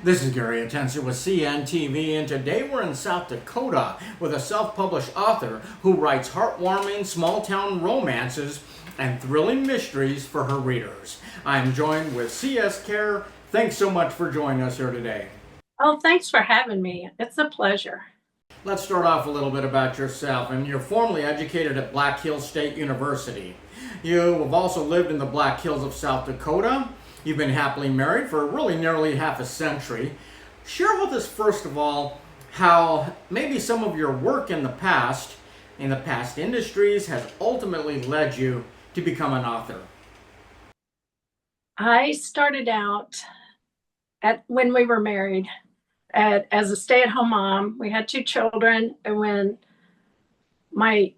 This is Gary Atencio with CNTV, and today we're in South Dakota with a self-published author who writes heartwarming small-town romances and thrilling mysteries for her readers. I'm joined with C.S. Kjar. Thanks so much for joining us here today. Oh, thanks for having me. It's a pleasure. Let's start off a little bit about yourself. And you're formerly educated at Black Hills State University. You have also lived in the Black Hills of South Dakota. You've been happily married for really nearly half a century. Share with us, first of all, how maybe some of your work in the past industries, has ultimately led you to become an author. I started out when we were married as a stay-at-home mom. We had 2 children, and when my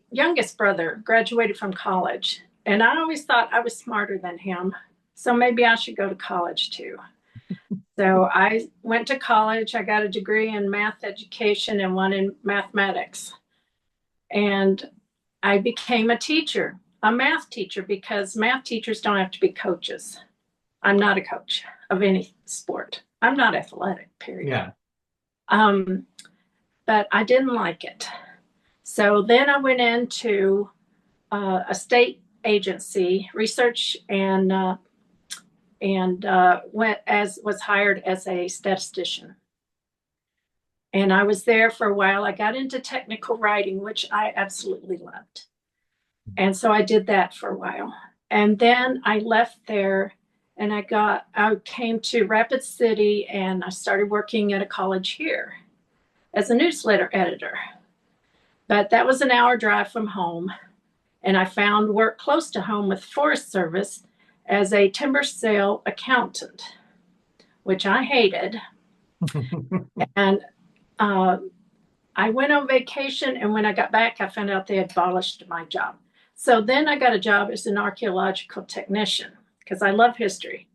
youngest brother graduated from college, and I always thought I was smarter than him, so maybe I should go to college too. So I went to college. I got a degree in math education and one in mathematics. And I became a math teacher, because math teachers don't have to be coaches. I'm not a coach of any sport. I'm not athletic, period. Yeah. But I didn't like it. So then I went into a state agency, research, and was hired as a statistician. And I was there for a while. I got into technical writing, which I absolutely loved. And so I did that for a while. And then I left there and I came to Rapid City, and I started working at a college here as a newsletter editor. But that was an hour drive from home. And I found work close to home with Forest Service as a timber sale accountant, which I hated. And I went on vacation, and when I got back, I found out they had abolished my job. So then I got a job as an archaeological technician, because I love history.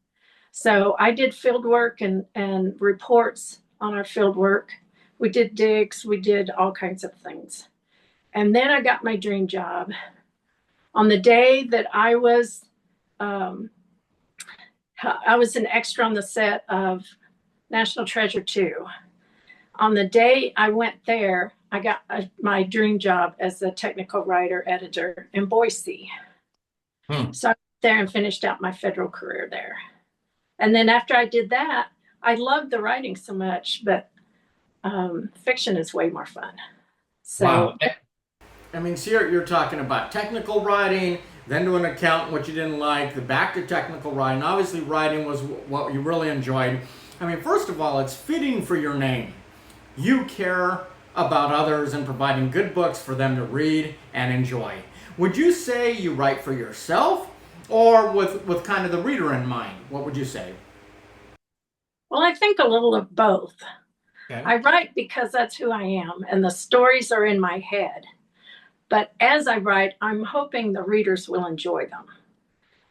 So I did field work and reports on our field work. We did digs, we did all kinds of things. And then I got my dream job. On the day that I was an extra on the set of National Treasure 2. On the day I went there, I got my dream job as a technical writer editor in Boise. So I went there and finished out my federal career there. And then after I did that, I loved the writing so much, but fiction is way more fun. So. Wow. I mean, so you're talking about technical writing, then to an accountant, what you didn't like, the back to technical writing. Obviously, writing was what you really enjoyed. I mean, first of all, it's fitting for your name. You care about others and providing good books for them to read and enjoy. Would you say you write for yourself, or with kind of the reader in mind? What would you say? Well, I think a little of both. Okay. I write because that's who I am, and the stories are in my head. But as I write, I'm hoping the readers will enjoy them.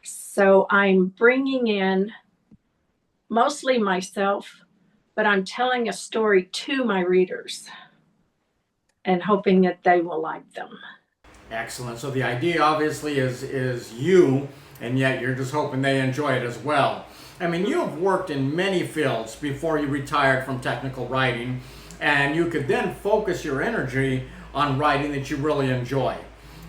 So I'm bringing in mostly myself, but I'm telling a story to my readers and hoping that they will like them. Excellent. So the idea obviously is you, and yet you're just hoping they enjoy it as well. I mean, you have worked in many fields before you retired from technical writing, and you could then focus your energy on writing that you really enjoy.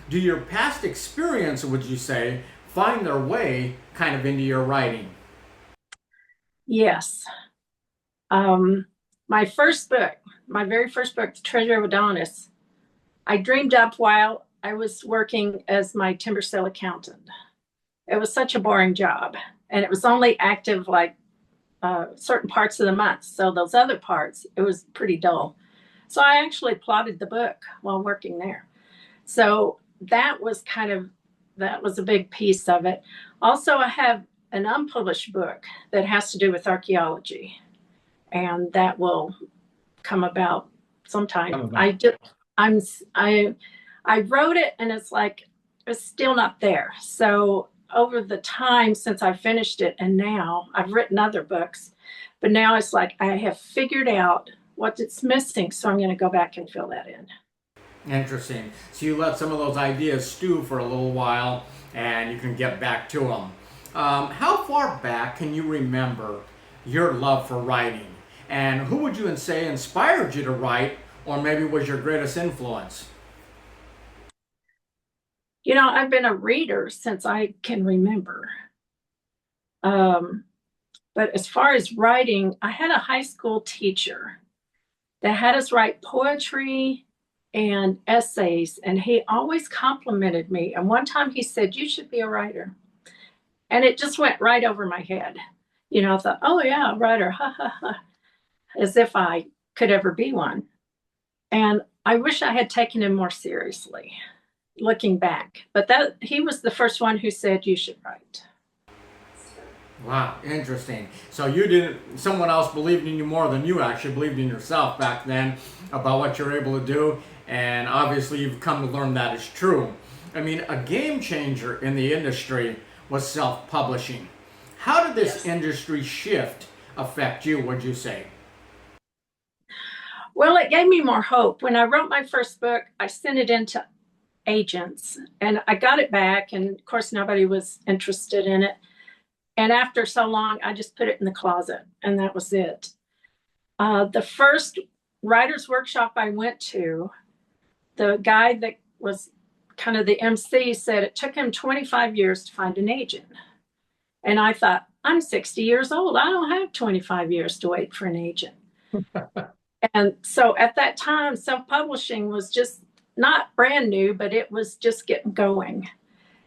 Do your past experience, would you say, find their way kind of into your writing? Yes. My very first book, The Treasure of Adonis, I dreamed up while I was working as my timber sale accountant. It was such a boring job, and it was only active like certain parts of the month. So those other parts, it was pretty dull. So I actually plotted the book while working there. So that was a big piece of it. Also, I have an unpublished book that has to do with archaeology, and that will come about sometime. I wrote it, and it's still not there. So over the time since I finished it, and now I've written other books, but now it's like I have figured out what it's missing, so I'm going to go back and fill that in. Interesting. So you let some of those ideas stew for a little while, and you can get back to them. How far back can you remember your love for writing? And who would you say inspired you to write, or maybe was your greatest influence? You know, I've been a reader since I can remember. Um, but as far as writing, I had a high school teacher that had us write poetry and essays, and he always complimented me. And one time he said, "You should be a writer." And it just went right over my head. You know, I thought, "Oh, yeah, a writer, ha ha ha," as if I could ever be one. And I wish I had taken him more seriously looking back. But that he was the first one who said, "You should write." Wow, interesting. So you didn't, someone else believed in you more than you actually believed in yourself back then about what you're able to do. And obviously you've come to learn that is true. I mean, a game changer in the industry was self-publishing. How did this industry shift affect you, would you say? Well, it gave me more hope. When I wrote my first book, I sent it into agents and I got it back. And of course, nobody was interested in it. And after so long, I just put it in the closet and that was it. The first writer's workshop I went to, the guy that was kind of the MC said it took him 25 years to find an agent. And I thought, I'm 60 years old. I don't have 25 years to wait for an agent. And so at that time, self-publishing was just not brand new, but it was just getting going.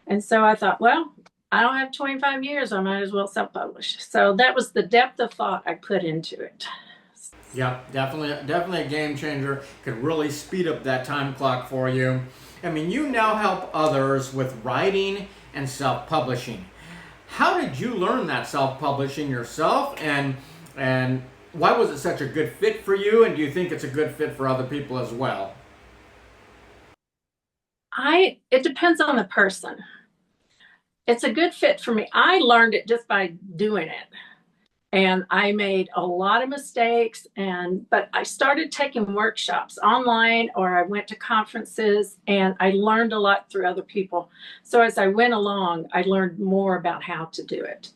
And so I thought, well, I don't have 25 years. I might as well self-publish. So that was the depth of thought I put into it. Yeah, definitely a game changer. Could really speed up that time clock for you. I mean, you now help others with writing and self-publishing. How did you learn that self-publishing yourself, and why was it such a good fit for you? And do you think it's a good fit for other people as well? It depends on the person. It's a good fit for me. I learned it just by doing it. And I made a lot of mistakes but I started taking workshops online or I went to conferences and I learned a lot through other people. So as I went along, I learned more about how to do it.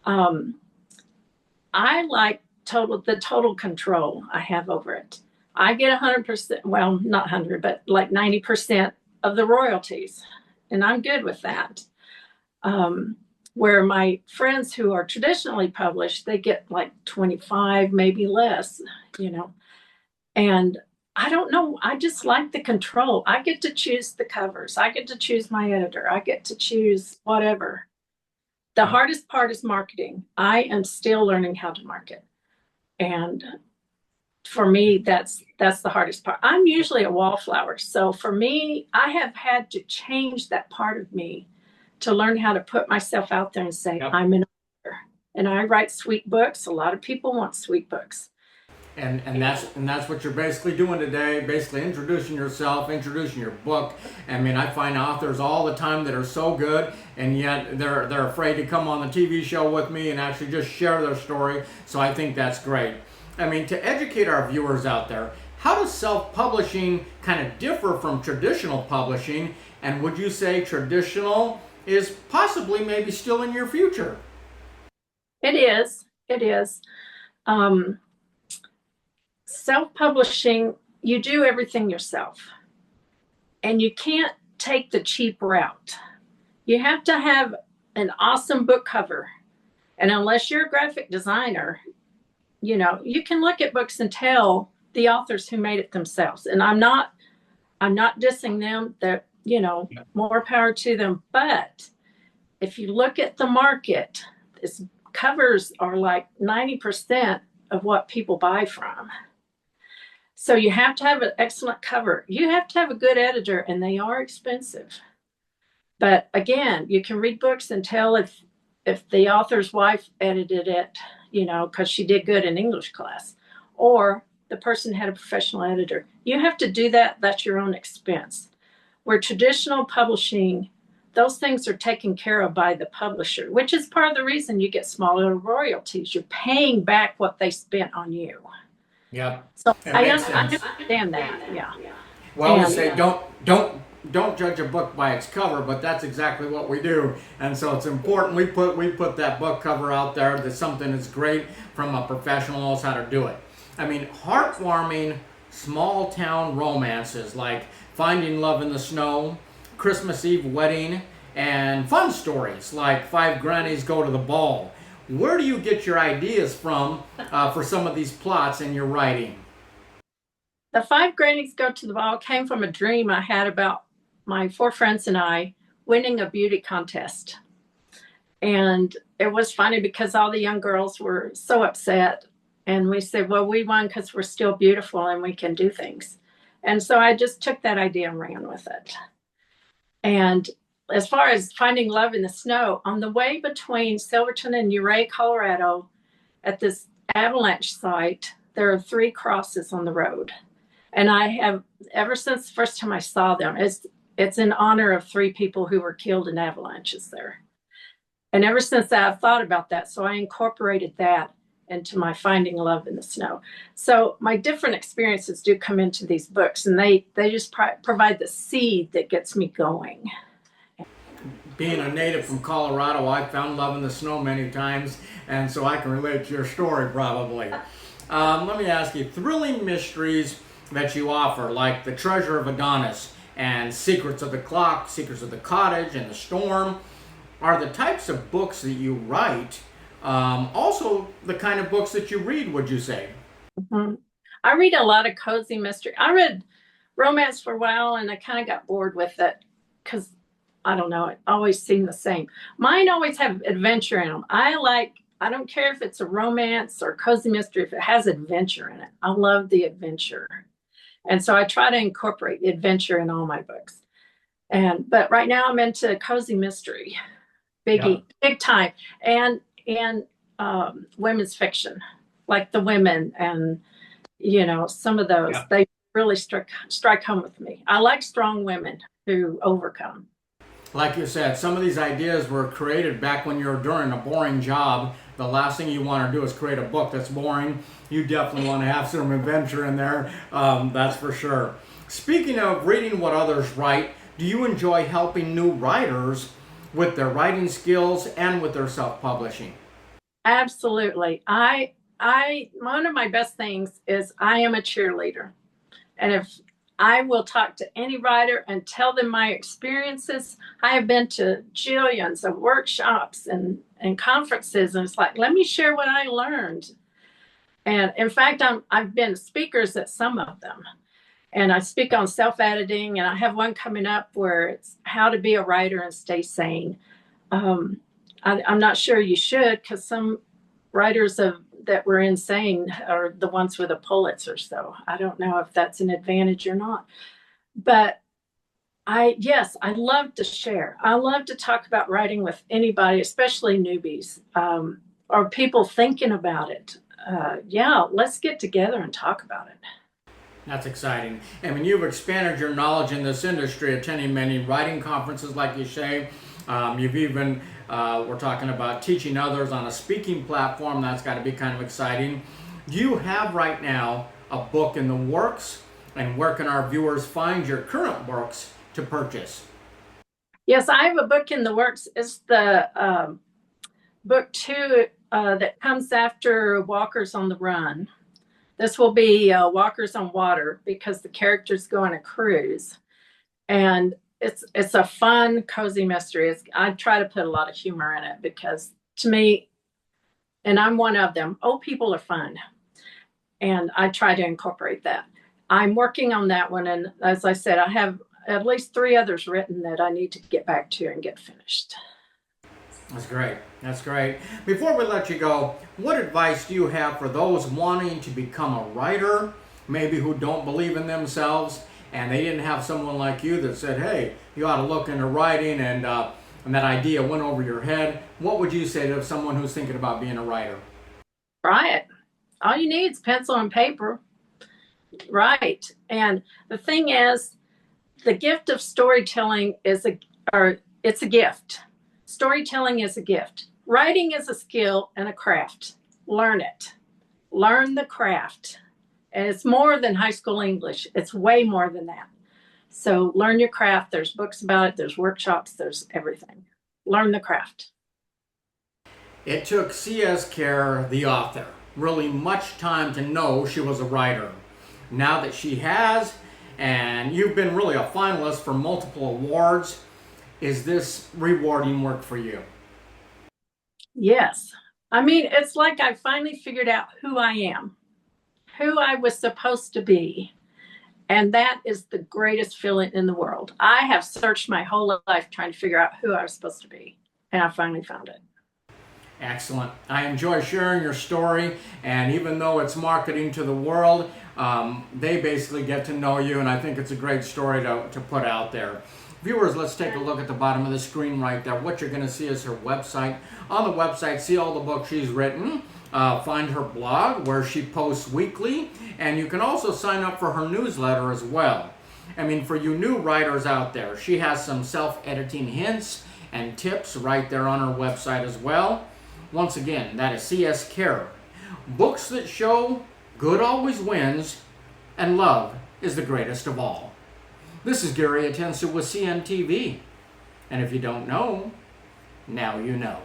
I like the total control I have over it. I get 100%, well, not 100, but like 90% of the royalties. And I'm good with that. Where my friends who are traditionally published, they get like 25, maybe less, you know. And I don't know, I just like the control. I get to choose the covers. I get to choose my editor. I get to choose whatever. The hardest part is marketing. I am still learning how to market. And for me, that's the hardest part. I'm usually a wallflower. So for me, I have had to change that part of me to learn how to put myself out there and say, yep, I'm an author and I write sweet books. A lot of people want sweet books. And that's what you're basically doing today, basically introducing yourself, introducing your book. I mean, I find authors all the time that are so good, and yet they're afraid to come on the TV show with me and actually just share their story. So I think that's great. I mean, to educate our viewers out there, how does self-publishing kind of differ from traditional publishing? And would you say traditional is possibly maybe still in your future? It is. It is. Self-publishing, you do everything yourself. And you can't take the cheap route. You have to have an awesome book cover. And unless you're a graphic designer, you know, you can look at books and tell the authors who made it themselves. And I'm not dissing them. They're, you know, more power to them. But if you look at the market, covers are like 90% of what people buy from. So you have to have an excellent cover. You have to have a good editor, and they are expensive. But again, you can read books and tell if the author's wife edited it, you know, because she did good in English class, or the person had a professional editor. You have to do that. That's your own expense. Where traditional publishing, those things are taken care of by the publisher, which is part of the reason you get smaller royalties. You're paying back what they spent on you. Yeah. So I understand that. Yeah. Well, we say don't don't judge a book by its cover, but that's exactly what we do. And so it's important we put that book cover out there, that something that's great from a professional knows how to do it. I mean, heartwarming small town romances like Finding Love in the Snow, Christmas Eve Wedding, and fun stories like Five Grannies Go to the Ball. Where do you get your ideas from for some of these plots in your writing? The Five Grannies Go to the Ball came from a dream I had about my 4 friends and I winning a beauty contest. And it was funny because all the young girls were so upset. And we said, well, we won because we're still beautiful and we can do things. And so I just took that idea and ran with it. And as far as Finding Love in the Snow, on the way between Silverton and Ouray, Colorado, at this avalanche site, there are 3 crosses on the road. And I have, ever since the first time I saw them, it's in honor of 3 people who were killed in avalanches there. And ever since that, I've thought about that. So I incorporated that into my Finding Love in the Snow. So my different experiences do come into these books, and they just provide the seed that gets me going. Being a native from Colorado, I've found love in the snow many times, and so I can relate to your story probably. Let me ask you, thrilling mysteries that you offer, like The Treasure of Adonis and Secrets of the Clock, Secrets of the Cottage, and The Storm, are the types of books that you write also the kind of books that you read, would you say? Mm-hmm. I read a lot of cozy mystery. I read romance for a while, and I kind of got bored with it because, I don't know, it always seemed the same. Mine always have adventure in them. I don't care if it's a romance or cozy mystery, if it has adventure in it. I love the adventure. And so I try to incorporate the adventure in all my books. But right now I'm into cozy mystery, Yeah. big time, and women's fiction, like The Women, and some of those. Yeah. They really strike home with me. I like strong women who overcome. Like you said, some of these ideas were created back when you were doing a boring job. The last thing you want to do is create a book that's boring. You definitely want to have some adventure in there, that's for sure. Speaking of reading what others write, do you enjoy helping new writers with their writing skills and with their self-publishing? Absolutely. I one of my best things is I am a cheerleader. And if I will talk to any writer and tell them my experiences. I have been to jillions of workshops and conferences, and it's like, let me share what I learned. And in fact, I've been speakers at some of them. And I speak on self-editing, and I have one coming up where it's how to be a writer and stay sane. I'm not sure you should, because some writers that were insane are the ones with a Pulitzer. So I don't know if that's an advantage or not. But yes, I love to share. I love to talk about writing with anybody, especially newbies or people thinking about it. Yeah, let's get together and talk about it. That's exciting. I mean, you've expanded your knowledge in this industry, attending many writing conferences, like you say. You've even, we're talking about teaching others on a speaking platform. That's got to be kind of exciting. Do you have right now a book in the works? And where can our viewers find your current works to purchase? Yes, I have a book in the works. It's the book 2 that comes after Walkers on the Run. This will be Walkers on Water, because the characters go on a cruise. And it's a fun, cozy mystery. I try to put a lot of humor in it, because to me, and I'm one of them, old people are fun. And I try to incorporate that. I'm working on that one. And as I said, I have at least 3 others written that I need to get back to and get finished. That's great. That's great. Before we let you go, what advice do you have for those wanting to become a writer, maybe who don't believe in themselves, and they didn't have someone like you that said, hey, you ought to look into writing, and that idea went over your head? What would you say to someone who's thinking about being a writer? Try it. All you need is pencil and paper. Right. And the thing is, the gift of storytelling it's a gift. Storytelling is a gift. Writing is a skill and a craft. Learn it. Learn the craft. And it's more than high school English. It's way more than that. So learn your craft. There's books about it. There's workshops. There's everything. Learn the craft. It took C.S. Kjar, the author, really much time to know she was a writer. Now that she has, and you've been really a finalist for multiple awards, is this rewarding work for you? Yes. I mean, it's like I finally figured out who I am, who I was supposed to be. And that is the greatest feeling in the world. I have searched my whole life trying to figure out who I was supposed to be. And I finally found it. Excellent. I enjoy sharing your story, and even though it's marketing to the world, they basically get to know you, and I think it's a great story to put out there. Viewers, let's take a look at the bottom of the screen right there. What you're going to see is her website. On the website, see all the books she's written. Find her blog where she posts weekly, and you can also sign up for her newsletter as well. I mean, for you new writers out there, she has some self-editing hints and tips right there on her website as well. Once again, that is C.S. Kjar. Books that show good always wins, and love is the greatest of all. This is Gary Atencio with CNTV. And if you don't know, now you know.